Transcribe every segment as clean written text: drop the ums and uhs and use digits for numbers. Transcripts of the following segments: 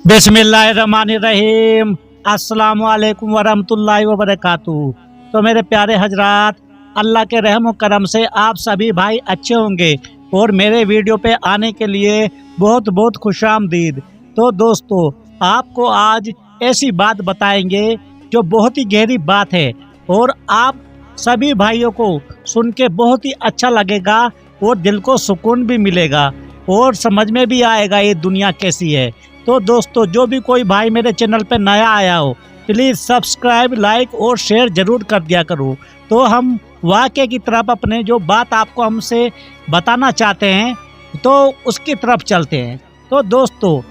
बिस्मिल्लाहिर्रहमानिर्रहीम। अस्सलामु अलैकुम वरहमतुल्लाहि वबरकातुहू। तो मेरे प्यारे हजरात, अल्लाह के रहम व करम से आप सभी भाई अच्छे होंगे और मेरे वीडियो पे आने के लिए बहुत बहुत खुशामदीद। तो दोस्तों, आपको आज ऐसी बात बताएंगे जो बहुत ही गहरी बात है और आप सभी भाइयों को सुन के बहुत ही अच्छा लगेगा और दिल को सुकून भी मिलेगा और समझ में भी आएगा ये दुनिया कैसी है। तो दोस्तों, जो भी कोई भाई मेरे चैनल पे नया आया हो, प्लीज़ सब्सक्राइब, लाइक और शेयर ज़रूर कर दिया करो। तो हम वाक़े की तरफ अपने जो बात आपको हमसे बताना चाहते हैं तो उसकी तरफ चलते हैं। तो दोस्तों,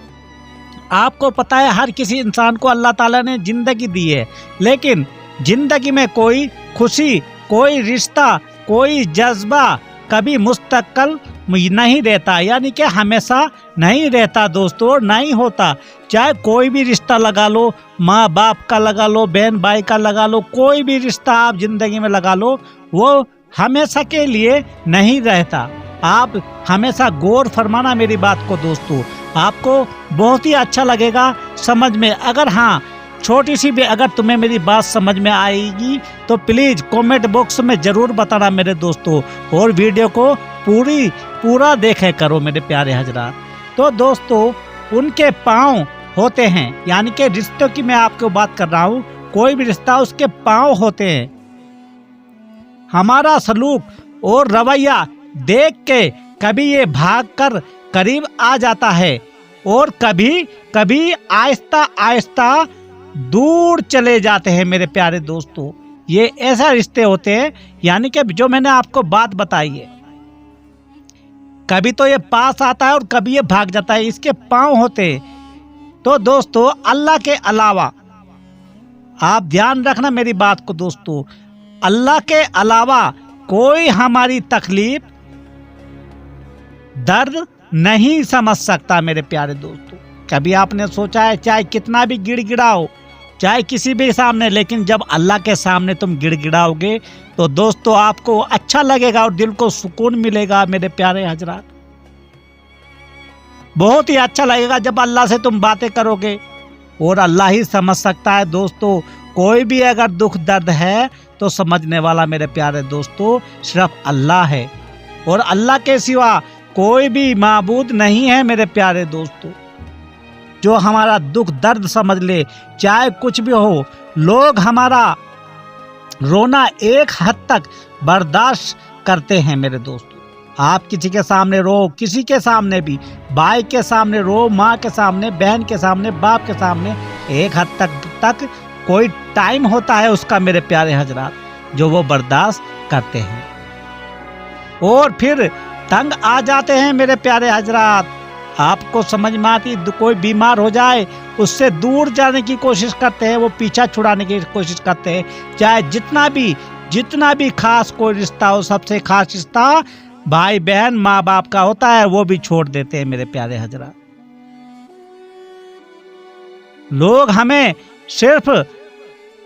आपको पता है हर किसी इंसान को अल्लाह ताला ने ज़िंदगी दी है, लेकिन ज़िंदगी में कोई खुशी, कोई रिश्ता, कोई जज्बा कभी मुस्तकिल नहीं रहता, यानी कि हमेशा नहीं रहता दोस्तों, और नहीं होता। चाहे कोई भी रिश्ता लगा लो, माँ बाप का लगा लो, बहन भाई का लगा लो, कोई भी रिश्ता आप ज़िंदगी में लगा लो, वो हमेशा के लिए नहीं रहता। आप हमेशा गौर फरमाना मेरी बात को दोस्तों, आपको बहुत ही अच्छा लगेगा समझ में। अगर हाँ, छोटी सी भी अगर तुम्हें मेरी बात समझ में आएगी तो प्लीज़ कमेंट बॉक्स में ज़रूर बताना मेरे दोस्तों, और वीडियो को पूरा देखे करो मेरे प्यारे हजरात। तो दोस्तों, उनके पाँव होते हैं, यानी कि रिश्तों की मैं आपको बात कर रहा हूँ। कोई भी रिश्ता उसके पाँव होते हैं। हमारा सलूक और रवैया देख के कभी ये भाग कर करीब आ जाता है और कभी कभी आहिस्ता आहिस्ता दूर चले जाते हैं मेरे प्यारे दोस्तों। ये ऐसा रिश्ते होते हैं, यानी कि जो मैंने आपको बात बताई है, कभी तो ये पास आता है और कभी ये भाग जाता है, इसके पाँव होते हैं। तो दोस्तों, अल्लाह के अलावा आप ध्यान रखना मेरी बात को दोस्तों, अल्लाह के अलावा कोई हमारी तकलीफ दर्द नहीं समझ सकता मेरे प्यारे दोस्तों। कभी आपने सोचा है, चाहे कितना भी गिड़गिड़ाओ, चाहे किसी भी सामने, लेकिन जब अल्लाह के सामने तुम गिड़गिड़ाओगे तो दोस्तों आपको अच्छा लगेगा और दिल को सुकून मिलेगा मेरे प्यारे हजरात। बहुत ही अच्छा लगेगा जब अल्लाह से तुम बातें करोगे, और अल्लाह ही समझ सकता है दोस्तों। कोई भी अगर दुख दर्द है तो समझने वाला मेरे प्यारे दोस्तों सिर्फ अल्लाह है, और अल्लाह के सिवा कोई भी माबूद नहीं है मेरे प्यारे दोस्तों जो हमारा दुख दर्द समझ ले, चाहे कुछ भी हो। लोग हमारा रोना एक हद तक बर्दाश्त करते हैं मेरे दोस्तों। आप किसी के सामने रो, किसी के सामने भी, भाई के सामने रो, माँ के सामने, बहन के सामने, बाप के सामने, एक हद तक कोई टाइम होता है उसका मेरे प्यारे हजरात जो वो बर्दाश्त करते हैं, और फिर तंग आ जाते हैं मेरे प्यारे हजरात। आपको समझ में आती, कोई बीमार हो जाए उससे दूर जाने की कोशिश करते हैं, वो पीछा छुड़ाने की कोशिश करते हैं। चाहे जितना भी खास कोई रिश्ता हो, सबसे खास रिश्ता भाई बहन माँ बाप का होता है, वो भी छोड़ देते हैं मेरे प्यारे हजरात। लोग हमें सिर्फ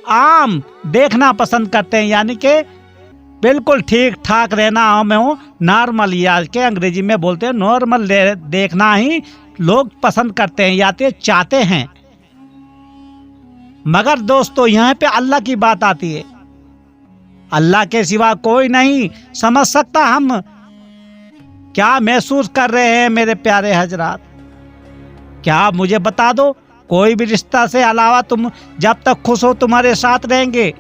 आम देखना पसंद करते हैं, यानी कि बिल्कुल ठीक ठाक रहना, हमें नॉर्मल, या के अंग्रेजी में बोलते हैं नॉर्मल देखना ही लोग पसंद करते हैं या तो चाहते हैं। मगर दोस्तों, यहाँ पे अल्लाह की बात आती है। अल्लाह के सिवा कोई नहीं समझ सकता हम क्या महसूस कर रहे हैं मेरे प्यारे हजरात। क्या मुझे बता दो, कोई भी रिश्ता से अलावा तुम जब तक खुश हो तुम्हारे साथ रहेंगे,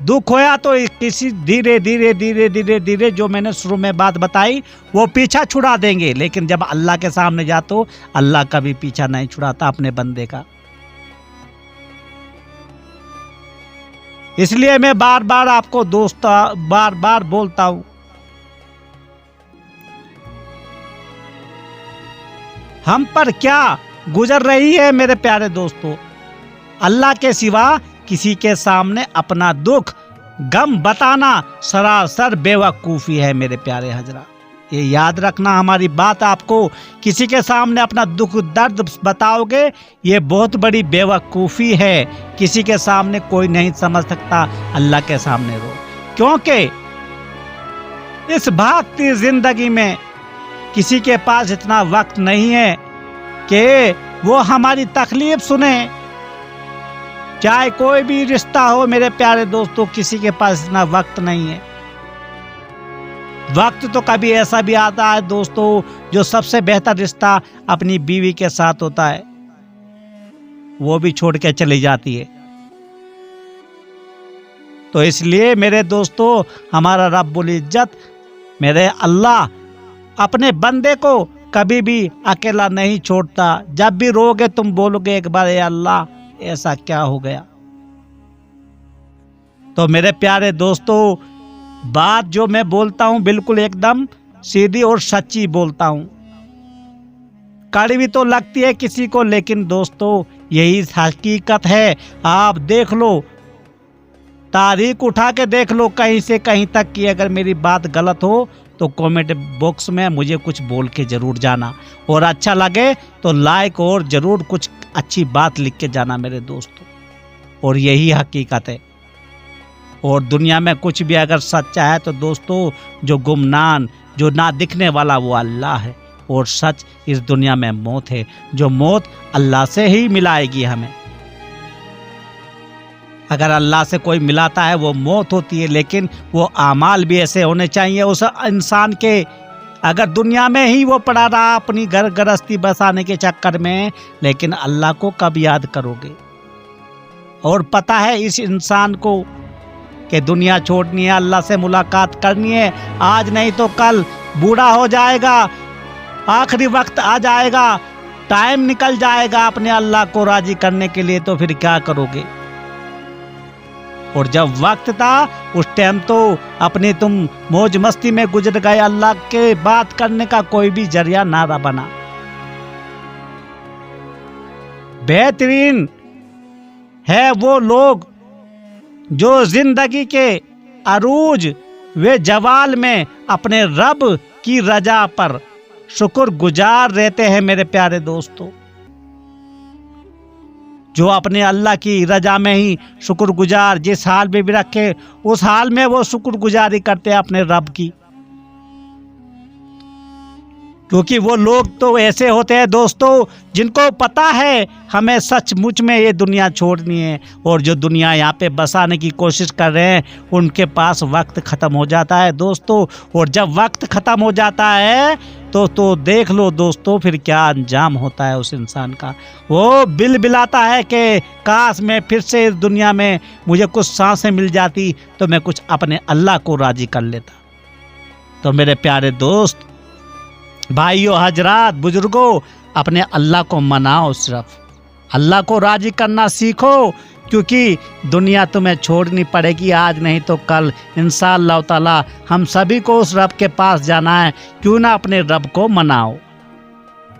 दुख होया तो किसी धीरे धीरे धीरे धीरे धीरे जो मैंने शुरू में बात बताई वो पीछा छुड़ा देंगे, लेकिन जब अल्लाह के सामने जा तो अल्लाह कभी पीछा नहीं छुड़ाता अपने बंदे का। इसलिए मैं बार बार आपको दोस्त बार बार बोलता हूं, हम पर क्या गुजर रही है मेरे प्यारे दोस्तों। अल्लाह के सिवा किसी के सामने अपना दुख गम बताना सरासर बेवकूफ़ी है मेरे प्यारे हजरा। ये याद रखना हमारी बात, आपको किसी के सामने अपना दुख दर्द बताओगे ये बहुत बड़ी बेवकूफ़ी है। किसी के सामने कोई नहीं समझ सकता, अल्लाह के सामने रो, क्योंकि इस भागती जिंदगी में किसी के पास इतना वक्त नहीं है कि وہ ہماری تکلیف سنے. چاہے کوئی بھی رشتہ ہو میرے پیارے دوستوں، کسی کے پاس اتنا وقت نہیں ہے. وقت تو کبھی ایسا بھی آتا ہے دوستوں جو سب سے بہتر رشتہ اپنی بیوی کے ساتھ ہوتا ہے، وہ بھی چھوڑ کے چلی جاتی ہے. تو اس لیے میرے دوستو، ہمارا رب العزت میرے اللہ اپنے بندے کو کبھی بھی اکیلا نہیں چھوڑتا. جب بھی رو گے تم بولو گے ایک بار اے اللہ ایسا کیا ہو گیا. تو میرے پیارے دوستو، بات جو میں بولتا ہوں بالکل ایک دم سیدھی اور سچی بولتا ہوں. کڑوی تو لگتی ہے کسی کو، لیکن دوستو یہی حقیقت ہے. آپ دیکھ لو، تاریخ اٹھا کے دیکھ لو کہیں سے کہیں تک کی. اگر میری بات غلط ہو تو کامنٹ باکس میں مجھے کچھ بول کے ضرور جانا، اور اچھا لگے تو لائک اور ضرور کچھ اچھی بات لکھ کے جانا میرے دوستو. اور یہی حقیقت ہے. اور دنیا میں کچھ بھی اگر سچا ہے تو دوستو جو گمنام، جو نہ دکھنے والا وہ اللہ ہے. اور سچ اس دنیا میں موت ہے، جو موت اللہ سے ہی ملائے گی ہمیں. اگر اللہ سے کوئی ملاتا ہے وہ موت ہوتی ہے، لیکن وہ اعمال بھی ایسے ہونے چاہیے اس انسان کے. اگر دنیا میں ہی وہ پڑا رہا اپنی گھر گرہستی بسانے کے چکر میں، لیکن اللہ کو کب یاد کرو گے؟ اور پتہ ہے اس انسان کو کہ دنیا چھوڑنی ہے، اللہ سے ملاقات کرنی ہے. آج نہیں تو کل بوڑھا ہو جائے گا، آخری وقت آ جائے گا، ٹائم نکل جائے گا اپنے اللہ کو راضی کرنے کے لیے. تو پھر کیا کرو گے؟ اور جب وقت تھا اس ٹائم تو اپنی تم موج مستی میں گزر گئے، اللہ کے بات کرنے کا کوئی بھی ذریعہ نہ بنا. بہترین ہے وہ لوگ جو زندگی کے عروج و جوال میں اپنے رب کی رضا پر شکر گزار رہتے ہیں میرے پیارے دوستو. جو اپنے اللہ کی رضا میں ہی شکر گزار، جس حال میں بھی رکھے اس حال میں وہ شکر گزاری کرتے ہیں اپنے رب کی. کیونکہ وہ لوگ تو ایسے ہوتے ہیں دوستو جن کو پتا ہے ہمیں سچ مچ میں یہ دنیا چھوڑنی ہے، اور جو دنیا یہاں پہ بسانے کی کوشش کر رہے ہیں ان کے پاس وقت ختم ہو جاتا ہے دوستو. اور جب وقت ختم ہو جاتا ہے تو دیکھ لو دوستو پھر کیا انجام ہوتا ہے اس انسان کا. وہ بل بلاتا ہے کہ کاش میں پھر سے اس دنیا میں مجھے کچھ سانسیں مل جاتی تو میں کچھ اپنے اللہ کو راضی کر لیتا. تو میرے پیارے دوست، بھائیو، حضرات، بزرگوں، اپنے اللہ کو مناؤ، صرف اللہ کو راضی کرنا سیکھو. کیونکہ دنیا تمہیں چھوڑنی پڑے گی، آج نہیں تو کل انشاءاللہ تعالی ہم سبھی کو اس رب کے پاس جانا ہے. کیوں نہ اپنے رب کو مناؤ،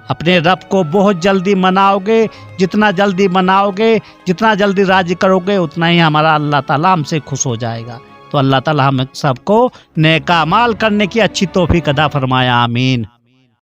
اپنے رب کو بہت جلدی مناؤ گے. جتنا جلدی مناؤ گے، جتنا جلدی راضی کرو گے، اتنا ہی ہمارا اللہ تعالیٰ ہم سے خوش ہو جائے گا. تو اللہ تعالیٰ ہم سب کو نیک اعمال کرنے کی اچھی توفیق عطا فرمایا. آمین.